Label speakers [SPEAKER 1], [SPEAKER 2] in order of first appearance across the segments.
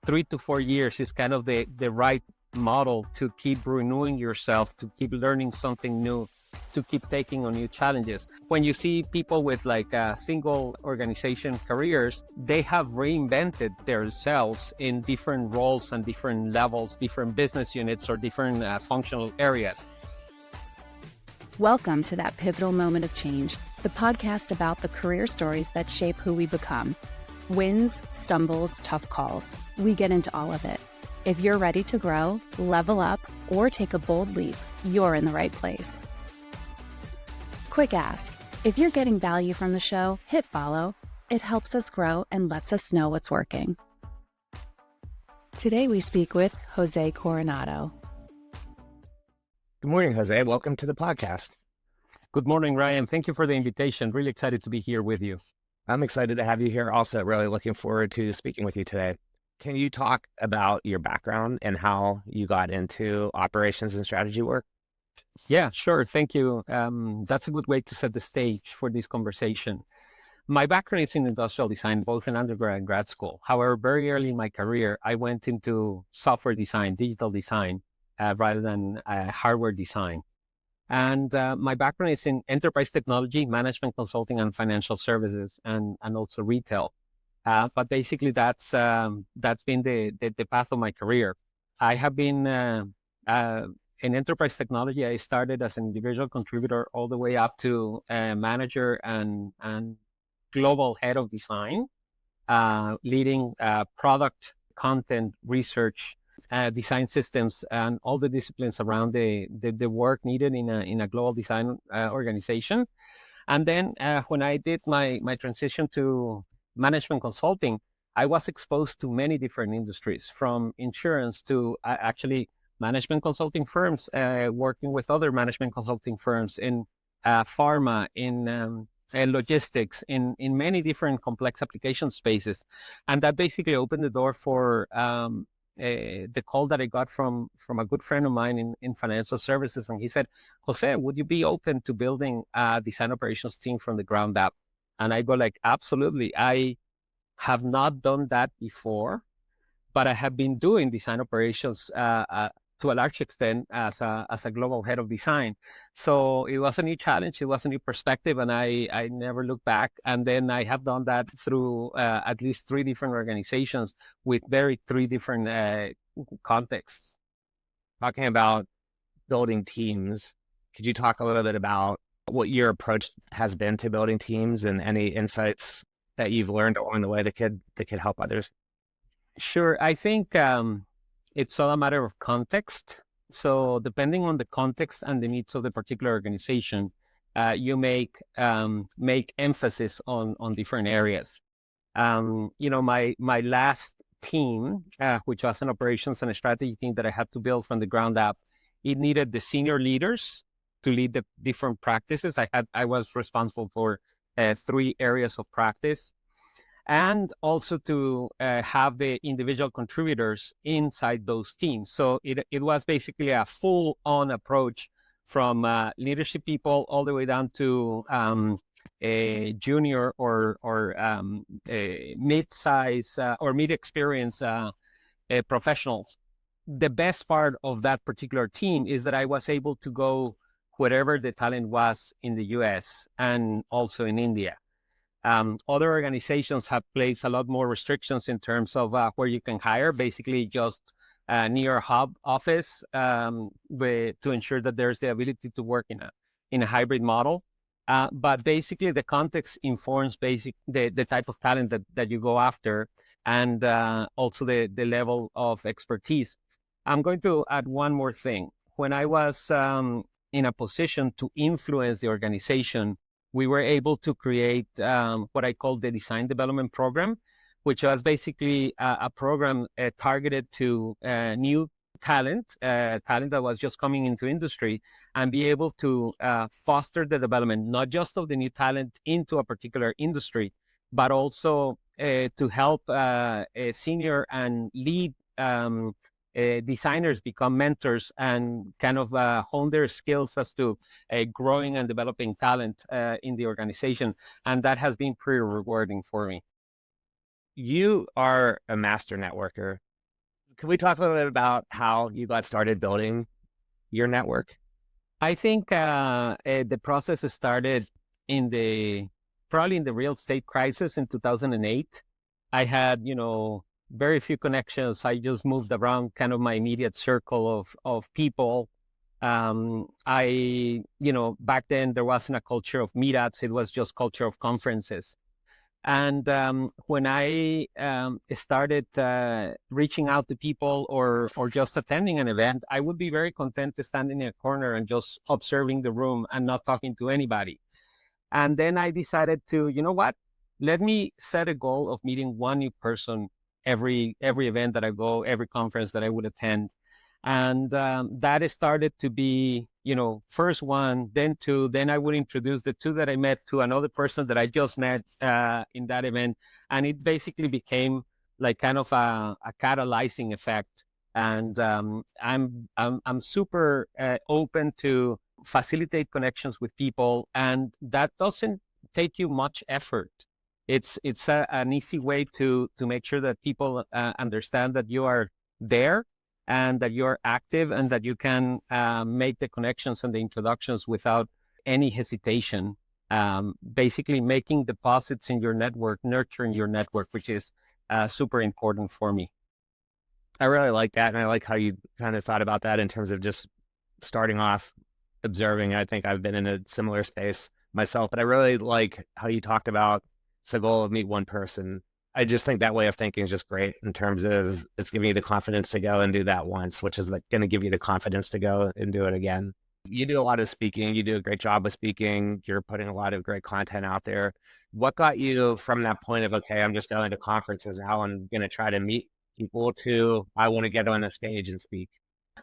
[SPEAKER 1] 3 to 4 years is kind of the right model to keep renewing yourself, to keep learning something new, to keep taking on new challenges. When you see people with like single organization careers, they have reinvented themselves in different roles and different levels, different business units or different functional areas.
[SPEAKER 2] Welcome to That Pivotal Moment of Change, the podcast about the career stories that shape who we become. Wins, stumbles, tough calls. We get into all of it. If you're ready to grow, level up, or take a bold leap, you're in the right place. Quick ask, if you're getting value from the show, hit follow. It helps us grow and lets us know what's working. Today we speak with Jose Coronado.
[SPEAKER 3] Good morning, Jose. Welcome to the podcast.
[SPEAKER 1] Good morning, Ryan. Thank you for the invitation. Really excited to be here with you.
[SPEAKER 3] I'm excited to have you here. Also, really looking forward to speaking with you today. Can you talk about your background and how you got into operations and strategy work?
[SPEAKER 1] Yeah, sure. Thank you. That's a good way to set the stage for this conversation. My background is in industrial design, both in undergrad and grad school. However, very early in my career, I went into software design, digital design, rather than hardware design. And my background is in enterprise technology, management consulting, and financial services, and also retail. But basically, that's been the path of my career. I have been in enterprise technology. I started as an individual contributor all the way up to manager and global head of design, leading product, content, research, design systems, and all the disciplines around the work needed in a global design organization. And then when I did my transition to management consulting, I was exposed to many different industries, from insurance to actually management consulting firms, working with other management consulting firms in pharma, in logistics, in many different complex application spaces. And that basically opened the door for the call that I got from a good friend of mine in financial services. And he said, Jose, would you be open to building a design operations team from the ground up? And I go like, absolutely. I have not done that before, but I have been doing design operations to a large extent as a global head of design. So it was a new challenge. It was a new perspective, and I never looked back. And then I have done that through at least 3 different organizations with three different contexts.
[SPEAKER 3] Talking about building teams, could you talk a little bit about what your approach has been to building teams and any insights that you've learned along the way that could help others?
[SPEAKER 1] Sure. I think it's all a matter of context. So depending on the context and the needs of the particular organization, you make emphasis on different areas. My last team, which was an operations and a strategy team that I had to build from the ground up, it needed the senior leaders to lead the different practices. I was responsible for 3 areas of practice, and also to have the individual contributors inside those teams. So it was basically a full-on approach from leadership people all the way down to a junior or a mid-size or mid-experience professionals. The best part of that particular team is that I was able to go wherever the talent was in the US and also in India. Other organizations have placed a lot more restrictions in terms of where you can hire, basically just near a hub office to ensure that there's the ability to work in a hybrid model. But basically the context informs the type of talent that you go after, and also the level of expertise. I'm going to add one more thing. When I was in a position to influence the organization, we were able to create what I call the design development program, which was basically a program targeted to new talent that was just coming into industry, and be able to foster the development, not just of the new talent into a particular industry, but also to help senior and lead designers become mentors and kind of hone their skills as to growing and developing talent in the organization. And that has been pretty rewarding for me.
[SPEAKER 3] You are a master networker. can we talk a little bit about how you got started building your network?
[SPEAKER 1] I think the process started in probably in the real estate crisis in 2008. I had, very few connections. I just moved around kind of my immediate circle of people. Back then there wasn't a culture of meetups. It was just culture of conferences. And when I started reaching out to people or just attending an event, I would be very content to stand in a corner and just observing the room and not talking to anybody. And then I decided to, you know what? Let me set a goal of meeting one new person every event that I go, every conference that I would attend. And that started to be, first one, then two, then I would introduce the two that I met to another person that I just met in that event. And it basically became like kind of a catalyzing effect. And I'm super open to facilitate connections with people. And that doesn't take you much effort. It's an easy way to make sure that people understand that you are there and that you're active and that you can make the connections and the introductions without any hesitation. Basically making deposits in your network, nurturing your network, which is super important for me.
[SPEAKER 3] I really like that. And I like how you kind of thought about that in terms of just starting off observing. I think I've been in a similar space myself, but I really like how you talked about it's a goal of meet one person. I just think that way of thinking is just great in terms of it's giving you the confidence to go and do that once, which is like going to give you the confidence to go and do it again. You do a lot of speaking. You do a great job with speaking. You're putting a lot of great content out there. What got you from that point of, okay, I'm just going to conferences now and going to try to meet people to, I want to get on a stage and speak?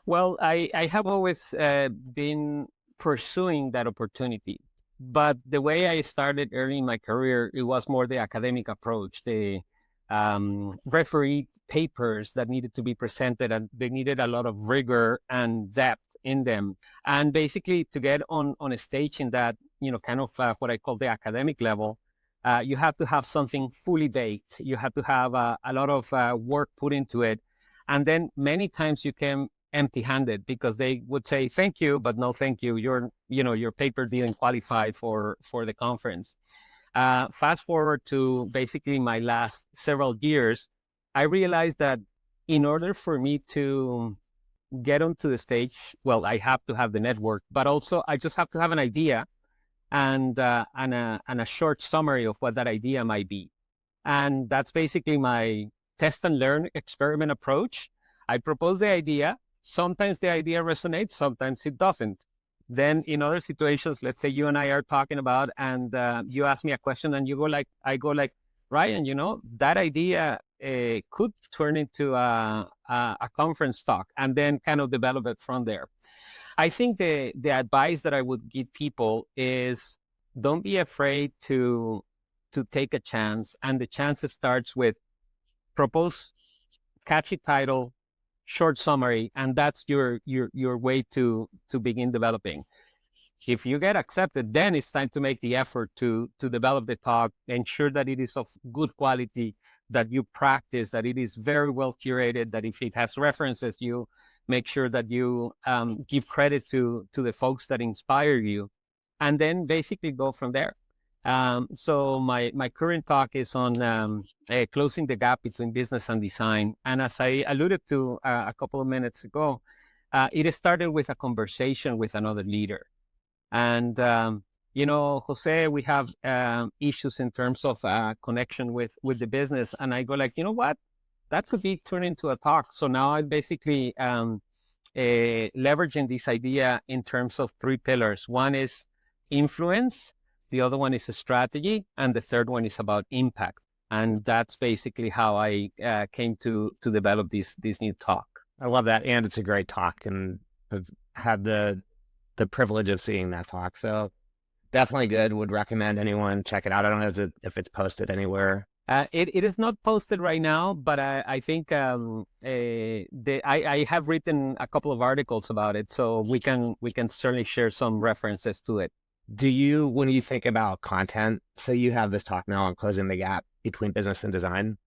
[SPEAKER 1] Well, I have always been pursuing that opportunity. But the way I started early in my career, it was more the academic approach, the referee papers that needed to be presented, and they needed a lot of rigor and depth in them. And basically to get on a stage in that, kind of what I call the academic level, you have to have something fully baked. You have to have a lot of work put into it. And then many times you can empty-handed because they would say thank you, but no thank you. Your paper didn't qualify for the conference. Fast forward to basically my last several years, I realized that in order for me to get onto the stage, well, I have to have the network, but also I just have to have an idea and a short summary of what that idea might be. And that's basically my test and learn experiment approach. I propose the idea. Sometimes the idea resonates, sometimes it doesn't. Then in other situations, let's say you and I are talking about, and you ask me a question and I go like, Ryan, that idea could turn into a conference talk, and then kind of develop it from there. I think the advice that I would give people is don't be afraid to take a chance. And the chance starts with propose, catchy title, short summary, and that's your way to begin developing. If you get accepted, then it's time to make the effort to develop the talk, ensure that it is of good quality, that you practice, that it is very well curated, that if it has references, you make sure that you give credit to the folks that inspire you, and then basically go from there. So my current talk is on closing the gap between business and design. And as I alluded to a couple of minutes ago, it started with a conversation with another leader. And, Jose, we have issues in terms of connection with the business. And I go like, you know what? That could be turned into a talk. So now I'm basically leveraging this idea in terms of three pillars. One is influence. The other one is a strategy, and the third one is about impact. And that's basically how I came to develop this new talk.
[SPEAKER 3] I love that. And it's a great talk, and I've had the privilege of seeing that talk. So definitely good. Would recommend anyone check it out. I don't know if it's posted anywhere.
[SPEAKER 1] It is not posted right now, but I think I have written a couple of articles about it, so we can certainly share some references to it.
[SPEAKER 3] Do you, when you think about content, so you have this talk now on closing the gap between business and design,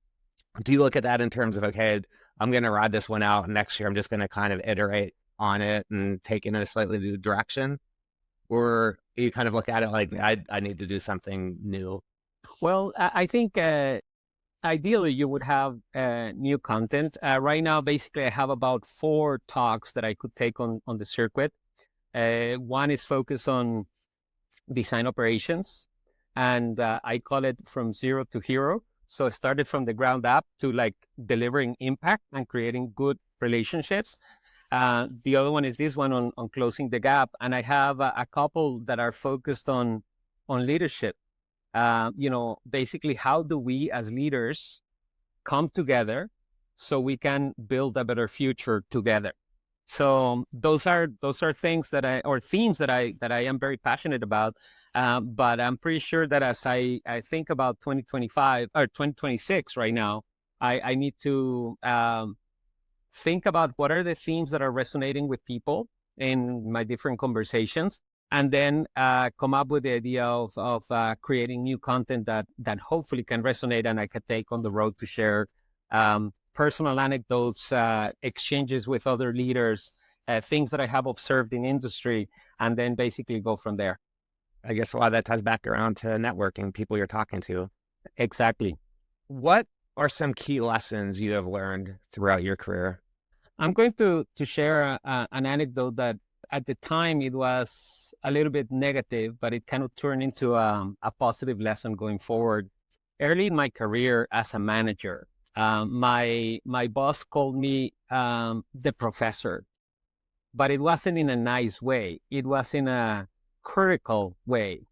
[SPEAKER 3] do you look at that in terms of, okay, I'm going to ride this one out. Next year, I'm just going to kind of iterate on it and take it in a slightly new direction? Or you kind of look at it like, I need to do something new?
[SPEAKER 1] Well, I think ideally you would have new content. Right now, basically, I have about 4 talks that I could take on the circuit. One is focused on design operations, and I call it from zero to hero. So I started from the ground up to like delivering impact and creating good relationships. The other one is this one on closing the gap, and I have a couple that are focused on leadership. Basically, how do we as leaders come together so we can build a better future together? So those are things or themes that I am very passionate about. But I'm pretty sure that as I think about 2025 or 2026 right now, I need to think about what are the themes that are resonating with people in my different conversations, and then come up with the idea of creating new content that hopefully can resonate and I can take on the road to share personal anecdotes, exchanges with other leaders, things that I have observed in industry, and then basically go from there.
[SPEAKER 3] I guess a lot of that ties back around to networking, people you're talking to.
[SPEAKER 1] Exactly.
[SPEAKER 3] What are some key lessons you have learned throughout your career?
[SPEAKER 1] I'm going to share an anecdote that at the time it was a little bit negative, but it kind of turned into a positive lesson going forward. Early in my career as a manager, my boss called me the professor, but it wasn't in a nice way. It was in a critical way.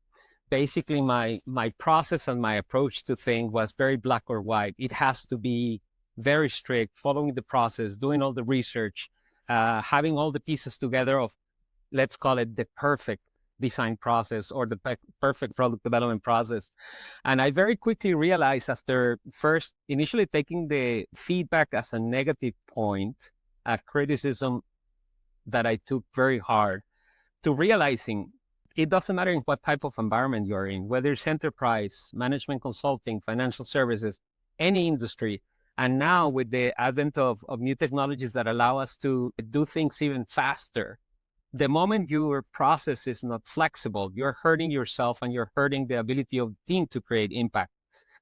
[SPEAKER 1] Basically, my process and my approach to things was very black or white. It has to be very strict, following the process, doing all the research, having all the pieces together of, let's call it the perfect design process or the perfect product development process. And I very quickly realized after first initially taking the feedback as a negative point, a criticism that I took very hard, to realizing it doesn't matter in what type of environment you're in, whether it's enterprise, management consulting, financial services, any industry. And now with the advent of new technologies that allow us to do things even faster, the moment your process is not flexible, you're hurting yourself and you're hurting the ability of the team to create impact.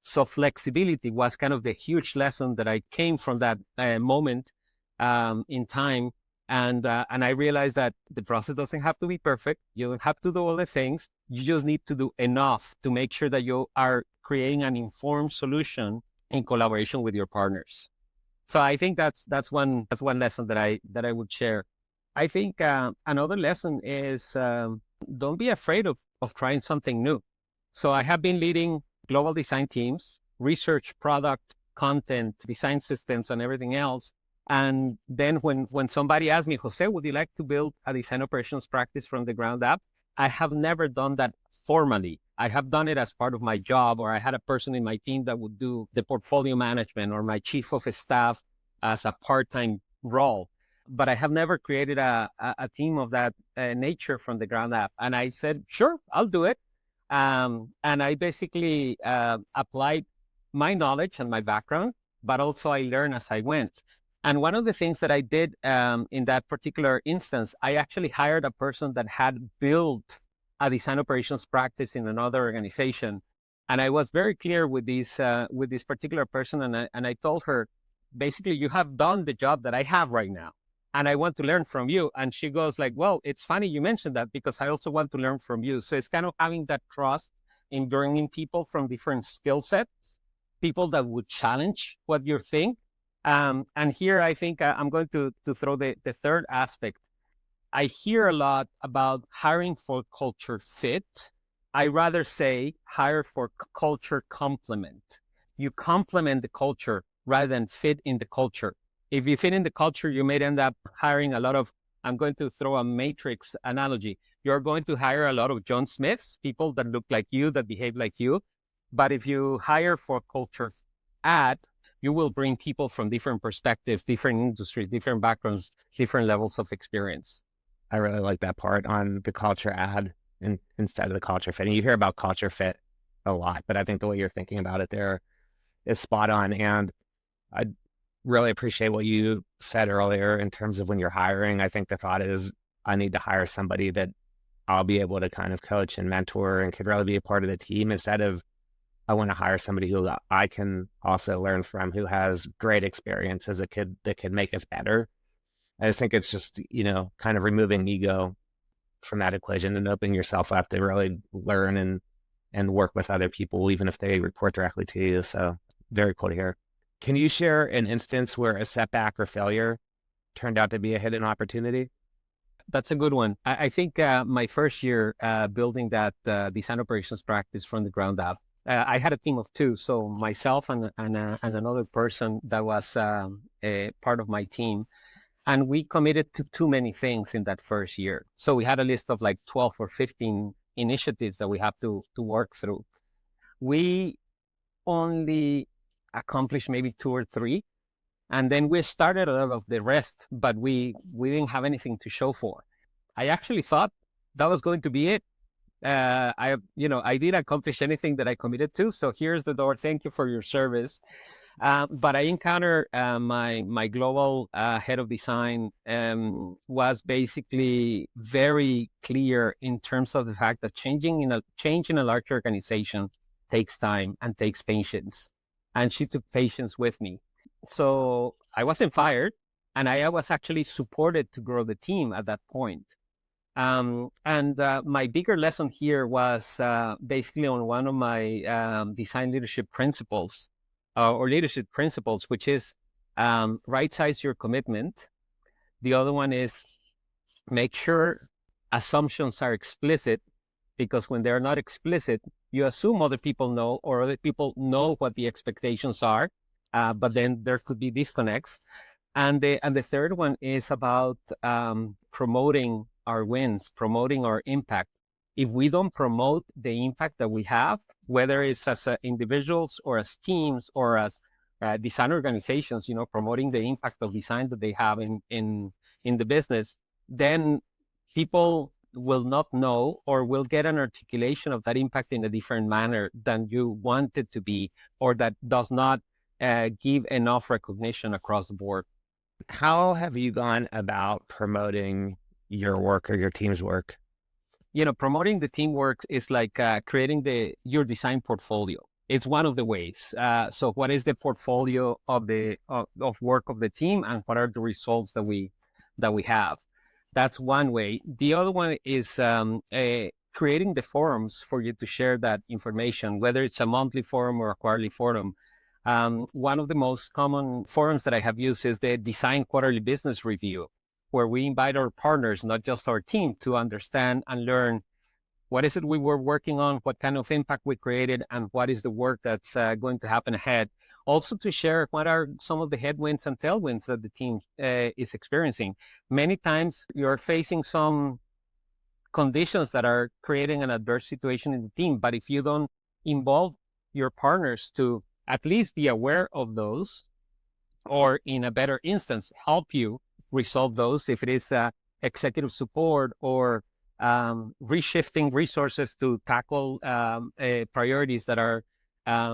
[SPEAKER 1] So flexibility was kind of the huge lesson that I came from that moment in time. And I realized that the process doesn't have to be perfect. You don't have to do all the things. You just need to do enough to make sure that you are creating an informed solution in collaboration with your partners. So I think that's one lesson that I would share. I think another lesson is don't be afraid of trying something new. So I have been leading global design teams, research, product, content, design systems, and everything else. And then when somebody asked me, Jose, would you like to build a design operations practice from the ground up? I have never done that formally. I have done it as part of my job, or I had a person in my team that would do the portfolio management, or my chief of staff as a part-time role. But I have never created a team of that nature from the ground up. And I said, sure, I'll do it. And I basically applied my knowledge and my background, but also I learned as I went. And one of the things that I did in that particular instance, I actually hired a person that had built a design operations practice in another organization. And I was very clear with this particular person. And I told her, basically, you have done the job that I have right now, and I want to learn from you. And she goes like, well, it's funny you mentioned that, because I also want to learn from you. So it's kind of having that trust in bringing people from different skill sets, people that would challenge what you think. And here I think I'm going to throw the third aspect. I hear a lot about hiring for culture fit. I rather say hire for culture complement. You complement the culture rather than fit in the culture. If you fit in the culture, you may end up hiring a lot of, I'm going to throw a matrix analogy. You're going to hire a lot of John Smiths, people that look like you, that behave like you. But if you hire for culture add, you will bring people from different perspectives, different industries, different backgrounds, different levels of experience.
[SPEAKER 3] I really like that part on the culture add instead of the culture fit. And you hear about culture fit a lot, but I think the way you're thinking about it there is spot on. And really appreciate what you said earlier in terms of when you're hiring. I think the thought is I need to hire somebody that I'll be able to kind of coach and mentor and could really be a part of the team instead of I want to hire somebody who I can also learn from, who has great experience as a kid that could make us better. I just think it's just, kind of removing ego from that equation and opening yourself up to really learn and work with other people, even if they report directly to you. So very cool to hear. Can you share an instance where a setback or failure turned out to be a hidden opportunity?
[SPEAKER 1] That's a good one. I think my first year building that design operations practice from the ground up, I had a team of two. So myself and another person that was a part of my team. And we committed to too many things in that first year. So we had a list of like 12 or 15 initiatives that we have to work through. We only accomplished maybe 2 or 3. And then we started a lot of the rest, but we didn't have anything to show for. I actually thought that was going to be it. I did accomplish anything that I committed to. So here's the door. Thank you for your service. But I encountered my global head of design was basically very clear in terms of the fact that change in a large organization takes time and takes patience. And she took patience with me. So I wasn't fired, and I was actually supported to grow the team at that point. My bigger lesson here was basically on one of my design leadership principles, which is right-size your commitment. The other one is make sure assumptions are explicit, because when they're not explicit, you assume other people know, or other people know what the expectations are, but then there could be disconnects. And the third one is about promoting our wins, promoting our impact. If we don't promote the impact that we have, whether it's as individuals or as teams or as design organizations, promoting the impact of design that they have in the business, then people will not know or will get an articulation of that impact in a different manner than you want it to be, or that does not give enough recognition across the board.
[SPEAKER 3] How have you gone about promoting your work or your team's work?
[SPEAKER 1] Promoting the teamwork is like creating your design portfolio. It's one of the ways. So what is the portfolio of work of the team, and what are the results that we have? That's one way. The other one is creating the forums for you to share that information, whether it's a monthly forum or a quarterly forum. One of the most common forums that I have used is the Design Quarterly Business Review, where we invite our partners, not just our team, to understand and learn what is it we were working on, what kind of impact we created, and what is the work that's going to happen ahead. Also to share what are some of the headwinds and tailwinds that the team is experiencing. Many times you're facing some conditions that are creating an adverse situation in the team, but if you don't involve your partners to at least be aware of those, or in a better instance, help you resolve those, if it is executive support or reshifting resources to tackle priorities that are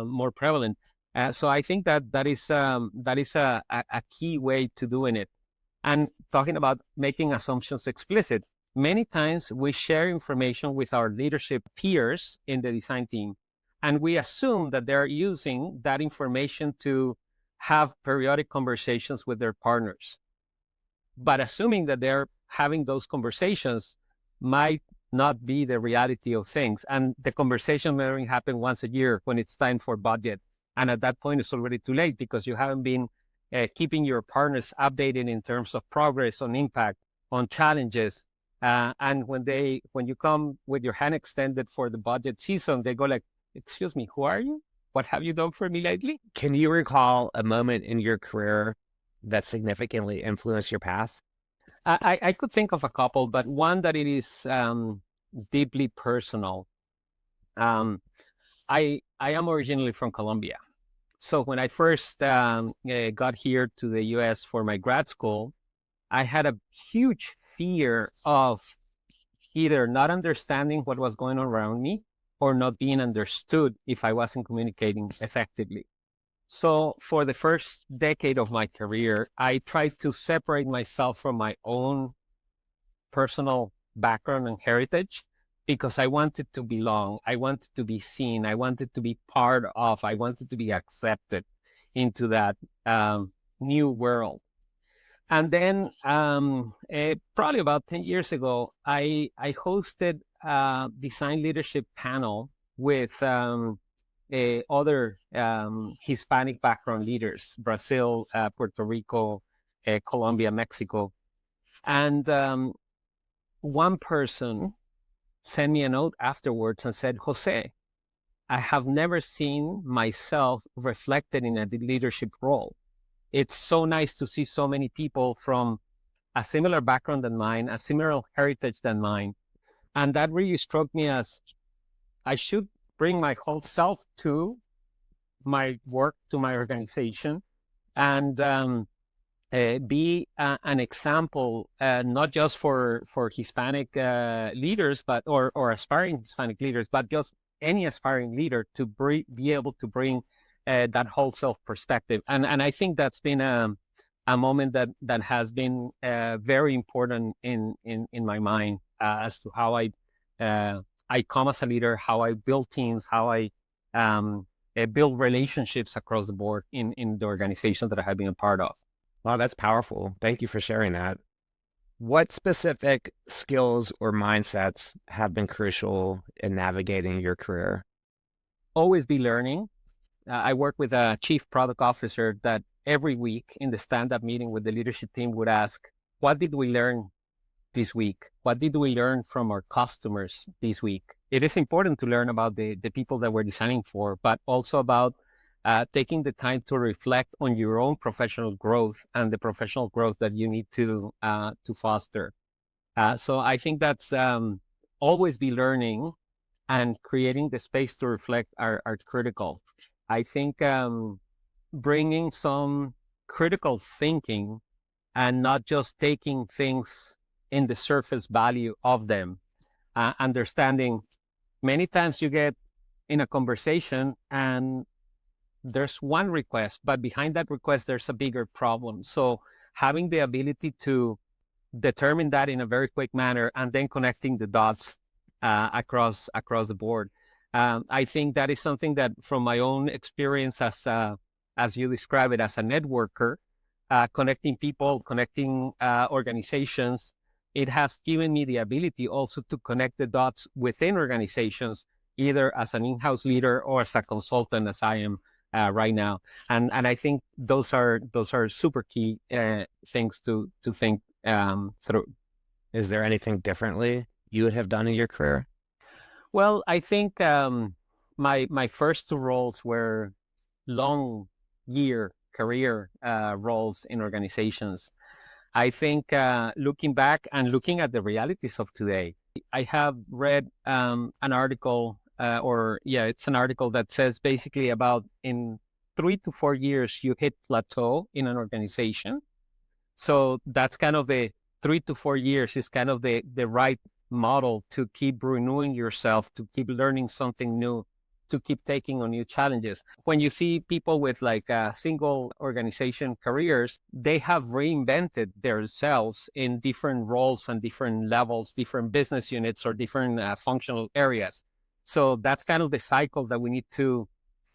[SPEAKER 1] more prevalent. So I think that is a key way to doing it. And talking about making assumptions explicit, many times we share information with our leadership peers in the design team, and we assume that they're using that information to have periodic conversations with their partners. But assuming that they're having those conversations might not be the reality of things. And the conversation may only happen once a year when it's time for budget. And at that point, it's already too late, because you haven't been keeping your partners updated in terms of progress, on impact, on challenges. And when you come with your hand extended for the budget season, they go like, "Excuse me, who are you? What have you done for me lately?"
[SPEAKER 3] Can you recall a moment in your career that significantly influenced your path?
[SPEAKER 1] I could think of a couple, but one that it is deeply personal. I am originally from Colombia. So when I first got here to the US for my grad school, I had a huge fear of either not understanding what was going on around me, or not being understood if I wasn't communicating effectively. So for the first decade of my career, I tried to separate myself from my own personal background and heritage because I wanted to belong. I wanted to be seen. I wanted to be part of, I wanted to be accepted into that new world. And then probably about 10 years ago, I hosted a design leadership panel with other Hispanic background leaders, Brazil, Puerto Rico, Colombia, Mexico. And one person sent me a note afterwards and said, Jose, I have never seen myself reflected in a leadership role. It's so nice to see so many people from a similar background than mine, a similar heritage than mine. And that really struck me as I should bring my whole self to my work, to my organization, and be an example, not just for Hispanic leaders, but or aspiring Hispanic leaders, but just any aspiring leader to be able to bring that whole self perspective. And I think that's been a moment that has been very important in my mind as to how I come as a leader, how I build teams, how I build relationships across the board in the organizations that I have been a part of.
[SPEAKER 3] Wow, that's powerful. Thank you for sharing that. What specific skills or mindsets have been crucial in navigating your career?
[SPEAKER 1] Always be learning. I work with a chief product officer that every week in the stand-up meeting with the leadership team would ask, what did we learn this week? What did we learn from our customers this week? It is important to learn about the people that we're designing for, but also about taking the time to reflect on your own professional growth and the professional growth that you need to foster. So I think that's always be learning and creating the space to reflect are critical. I think bringing some critical thinking and not just taking things in the surface value of them, understanding many times you get in a conversation and there's one request, but behind that request, there's a bigger problem. So having the ability to determine that in a very quick manner and then connecting the dots across the board. I think that is something that from my own experience as you describe it, as a networker, connecting people, connecting organizations, it has given me the ability also to connect the dots within organizations, either as an in-house leader or as a consultant, as I am right now. And I think those are super key things to think through.
[SPEAKER 3] Is there anything differently you would have done in your career?
[SPEAKER 1] Well, I think my first two roles were long year career roles in organizations. I think looking back and looking at the realities of today, I have read an article, it's an article that says basically about in 3 to 4 years, you hit plateau in an organization. So that's kind of the 3 to 4 years is kind of the right model to keep renewing yourself, to keep learning something new, to keep taking on new challenges. When you see people with like single organization careers, they have reinvented themselves in different roles and different levels, different business units or different functional areas. So that's kind of the cycle that we need to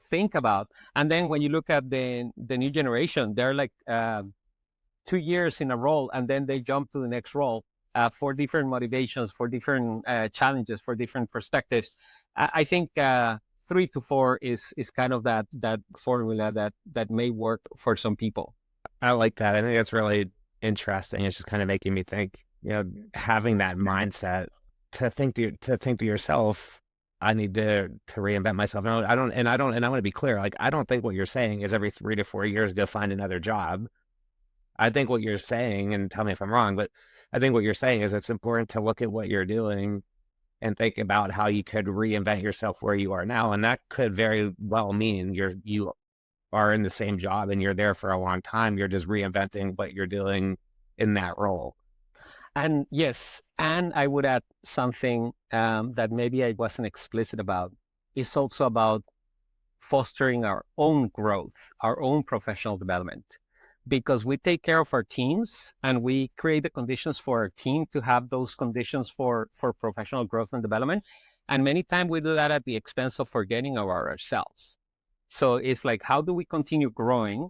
[SPEAKER 1] think about. And then when you look at the new generation, they're like 2 years in a role and then they jump to the next role for different motivations, for different challenges, for different perspectives. I think 3 to 4 is kind of that formula that may work for some people.
[SPEAKER 3] I like that. I think that's really interesting. It's just kind of making me think, having that mindset to think to yourself, I need to reinvent myself. And I want to be clear. Like, I don't think what you're saying is every 3 to 4 years go find another job. I think what you're saying, and tell me if I'm wrong, but I think what you're saying is it's important to look at what you're doing and think about how you could reinvent yourself where you are now. And that could very well mean you are in the same job and you're there for a long time. You're just reinventing what you're doing in that role.
[SPEAKER 1] And yes, and I would add something that maybe I wasn't explicit about. It's also about fostering our own growth, our own professional development, because we take care of our teams and we create the conditions for our team to have those conditions for professional growth and development. And many times we do that at the expense of forgetting about ourselves. So it's like, how do we continue growing?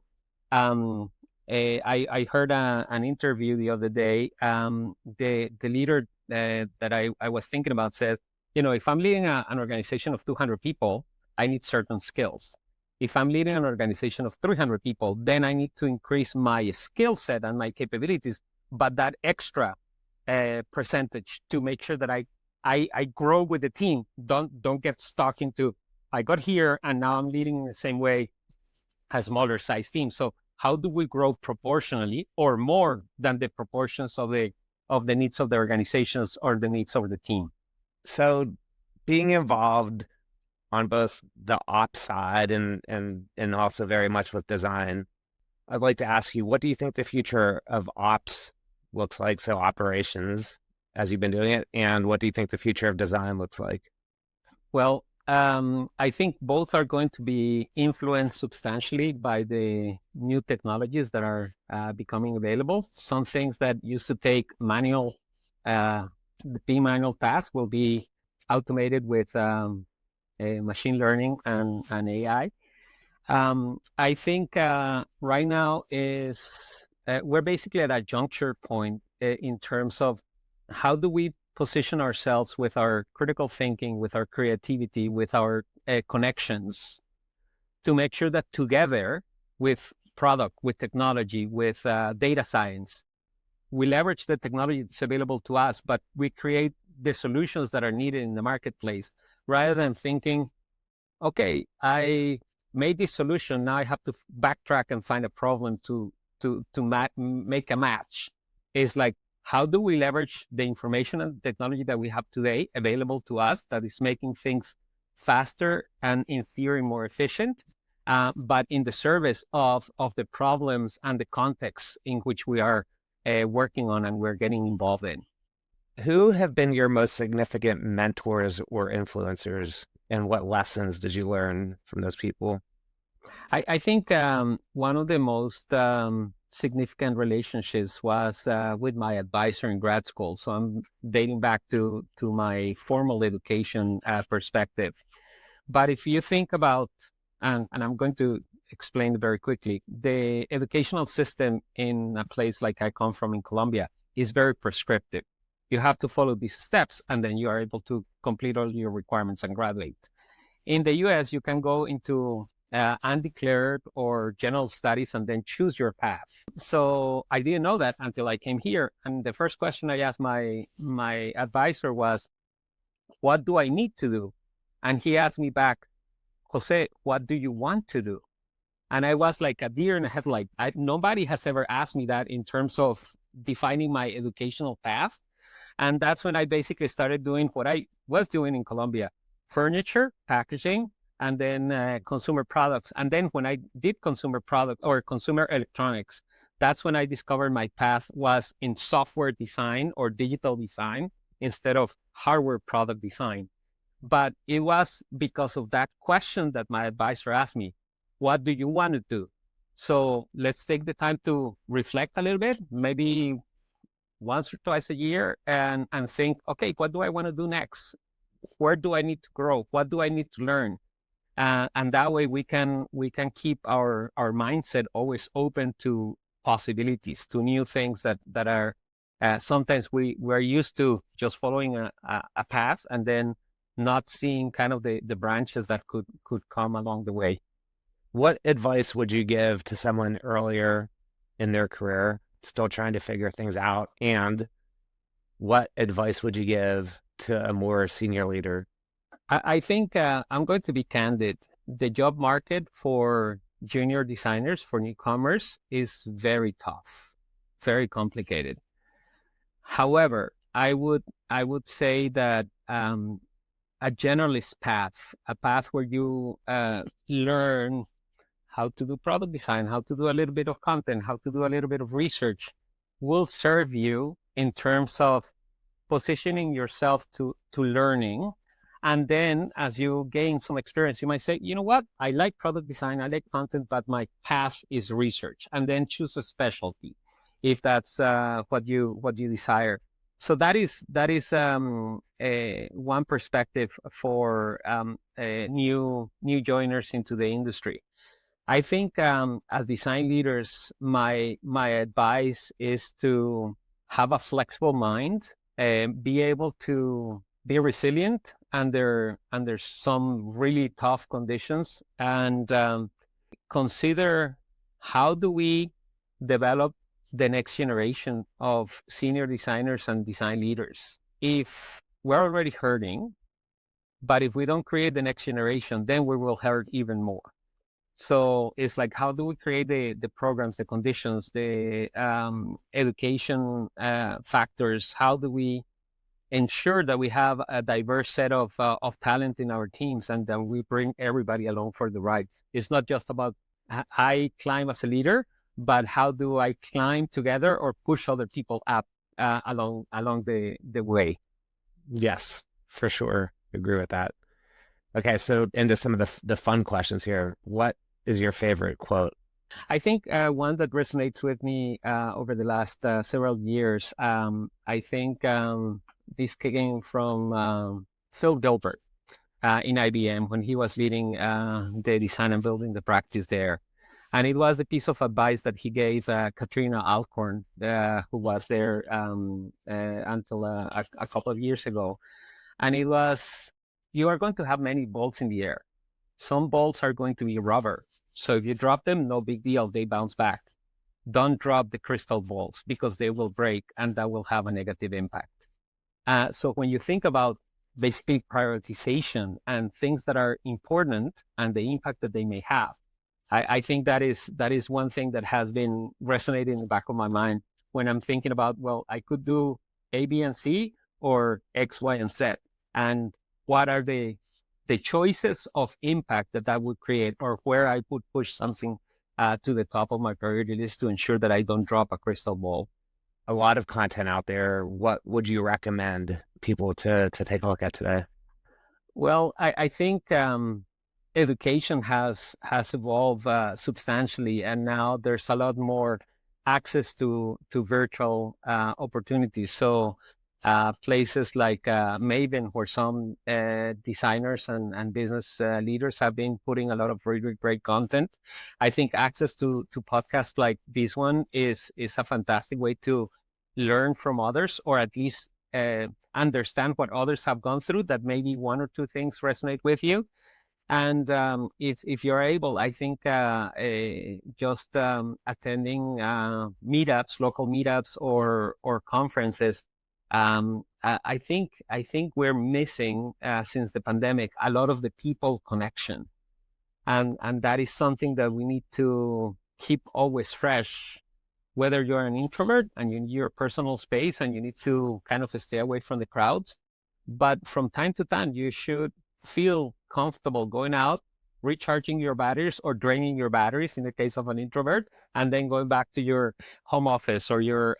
[SPEAKER 1] I heard an interview the other day. The leader that I was thinking about said, if I'm leading an organization of 200 people, I need certain skills. If I'm leading an organization of 300 people, then I need to increase my skill set and my capabilities, but that extra percentage to make sure that I grow with the team. Don't get stuck into, I got here and now I'm leading in the same way as smaller size teams. So how do we grow proportionally or more than the proportions of the needs of the organizations or the needs of the team?
[SPEAKER 3] So being involved on both the ops side and also very much with design, I'd like to ask you, what do you think the future of ops looks like? So operations, as you've been doing it, and what do you think the future of design looks like?
[SPEAKER 1] Well, I think both are going to be influenced substantially by the new technologies that are becoming available. Some things that used to take manual tasks will be automated with machine learning and AI. I think right now is we're basically at a juncture point in terms of how do we position ourselves with our critical thinking, with our creativity, with our connections to make sure that together with product, with technology, with data science, we leverage the technology that's available to us, but we create the solutions that are needed in the marketplace rather than thinking, okay, I made this solution, now I have to backtrack and find a problem to make a match. It's like, how do we leverage the information and technology that we have today available to us that is making things faster and in theory more efficient, but in the service of the problems and the context in which we are working on and we're getting involved in.
[SPEAKER 3] Who have been your most significant mentors or influencers, and what lessons did you learn from those people?
[SPEAKER 1] I think one of the most significant relationships was with my advisor in grad school. So I'm dating back to my formal education perspective. But if you think about, and I'm going to explain very quickly, the educational system in a place like I come from in Colombia is very prescriptive. You have to follow these steps, and then you are able to complete all your requirements and graduate. In the US, you can go into undeclared or general studies and then choose your path. So I didn't know that until I came here. And the first question I asked my advisor was, what do I need to do? And he asked me back, Jose, what do you want to do? And I was like a deer in the headlight. Nobody has ever asked me that in terms of defining my educational path. And that's when I basically started doing what I was doing in Colombia: furniture, packaging, and then consumer products. And then when I did consumer product or consumer electronics, that's when I discovered my path was in software design or digital design instead of hardware product design. But it was because of that question that my advisor asked me, what do you want to do? So let's take the time to reflect a little bit, maybe once or twice a year, and think, okay, what do I want to do next? Where do I need to grow? What do I need to learn? And that way we can keep our mindset always open to possibilities, to new things that are sometimes we're used to just following a path and then not seeing kind of the branches that could come along the way.
[SPEAKER 3] What advice would you give to someone earlier in their career, still trying to figure things out? And what advice would you give to a more senior leader?
[SPEAKER 1] I think I'm going to be candid. The job market for junior designers, for newcomers, is very tough, very complicated. However, I would say that a generalist path, a path where you learn how to do product design, how to do a little bit of content, how to do a little bit of research, will serve you in terms of positioning yourself to learning And then as you gain some experience, you might say, you know what, I like product design, I like content, but my path is research. And then choose a specialty if that's what you desire. So that is one perspective for new joiners into the industry. I think as design leaders, my advice is to have a flexible mind and be able to be resilient under some really tough conditions, and consider how do we develop the next generation of senior designers and design leaders. If we're already hurting, but if we don't create the next generation, then we will hurt even more. So it's like, how do we create the programs, the conditions, the education factors? How do we ensure that we have a diverse set of talent in our teams, and that we bring everybody along for the ride? It's not just about I climb as a leader, but how do I climb together or push other people up along the way?
[SPEAKER 3] Yes, for sure. Agree with that. Okay, so into some of the fun questions here. What is your favorite quote?
[SPEAKER 1] I think one that resonates with me over the last several years, I think this came from Phil Gilbert in IBM when he was leading the design and building the practice there. And it was a piece of advice that he gave Katrina Alcorn, who was there until a couple of years ago. And it was, you are going to have many balls in the air. Some balls are going to be rubber. So if you drop them, no big deal, they bounce back. Don't drop the crystal balls because they will break and that will have a negative impact. So when you think about basically prioritization and things that are important and the impact that they may have, I think that is one thing that has been resonating in the back of my mind when I'm thinking about, well, I could do A, B, and C, or X, Y, and Z. And what are the choices of impact that would create, or where I would push something to the top of my priority list to ensure that I don't drop a crystal ball.
[SPEAKER 3] A lot of content out there. What would you recommend people to take a look at today?
[SPEAKER 1] Well, I think education has evolved substantially, and now there's a lot more access to virtual opportunities. So places like Maven, where some designers and business leaders have been putting a lot of really great content. I think access to podcasts like this one is a fantastic way to learn from others, or at least understand what others have gone through, that maybe one or two things resonate with you. And if you're able, I think just attending meetups, local meetups or conferences. I think we're missing since the pandemic a lot of the people connection, and that is something that we need to keep always fresh. Whether you're an introvert and you need your personal space and you need to kind of stay away from the crowds, but from time to time you should feel comfortable going out, recharging your batteries or draining your batteries in the case of an introvert, and then going back to your home office or your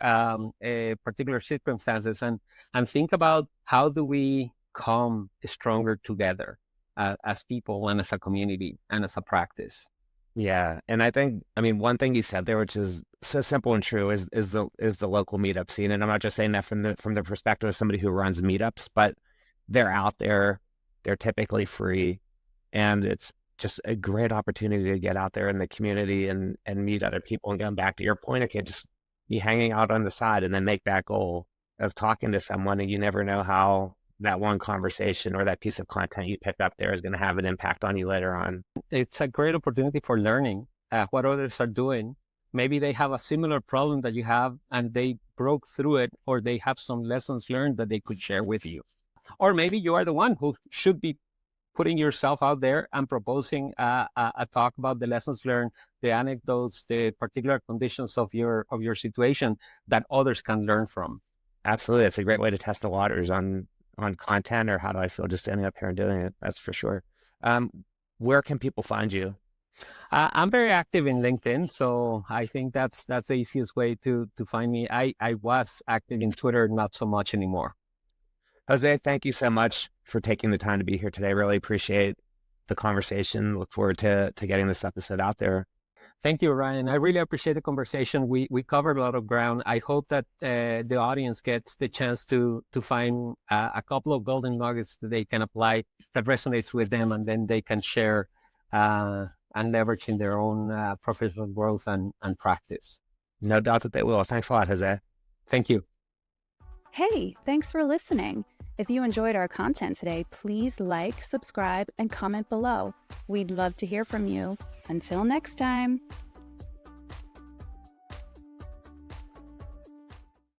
[SPEAKER 1] particular circumstances, and think about how do we come stronger together as people and as a community and as a practice.
[SPEAKER 3] Yeah, and I mean, one thing you said there, which is so simple and true, is the local meetup scene. And I'm not just saying that from the perspective of somebody who runs meetups, but they're out there, they're typically free, and it's just a great opportunity to get out there in the community and meet other people. And going back to your point, okay, just be hanging out on the side and then make that goal of talking to someone, and you never know how that one conversation or that piece of content you picked up there is going to have an impact on you later on.
[SPEAKER 1] It's a great opportunity for learning what others are doing. Maybe they have a similar problem that you have and they broke through it, or they have some lessons learned that they could share with you. Or maybe you are the one who should be putting yourself out there and proposing a talk about the lessons learned, the anecdotes, the particular conditions of your situation that others can learn from.
[SPEAKER 3] Absolutely. It's a great way to test the waters on content, or how do I feel just standing up here and doing it. That's for sure. Where can people find you?
[SPEAKER 1] I'm very active in LinkedIn, so I think that's the easiest way to find me. I was active in Twitter, not so much anymore.
[SPEAKER 3] Jose, thank you so much for taking the time to be here today. Really appreciate the conversation. Look forward to getting this episode out there.
[SPEAKER 1] Thank you, Ryan. I really appreciate the conversation. We covered a lot of ground. I hope that the audience gets the chance to find a couple of golden nuggets that they can apply that resonates with them, and then they can share and leverage in their own professional growth and practice.
[SPEAKER 3] No doubt that they will. Thanks a lot, Jose.
[SPEAKER 1] Thank you.
[SPEAKER 2] Hey, thanks for listening. If you enjoyed our content today, please like, subscribe, and comment below. We'd love to hear from you. Until next time.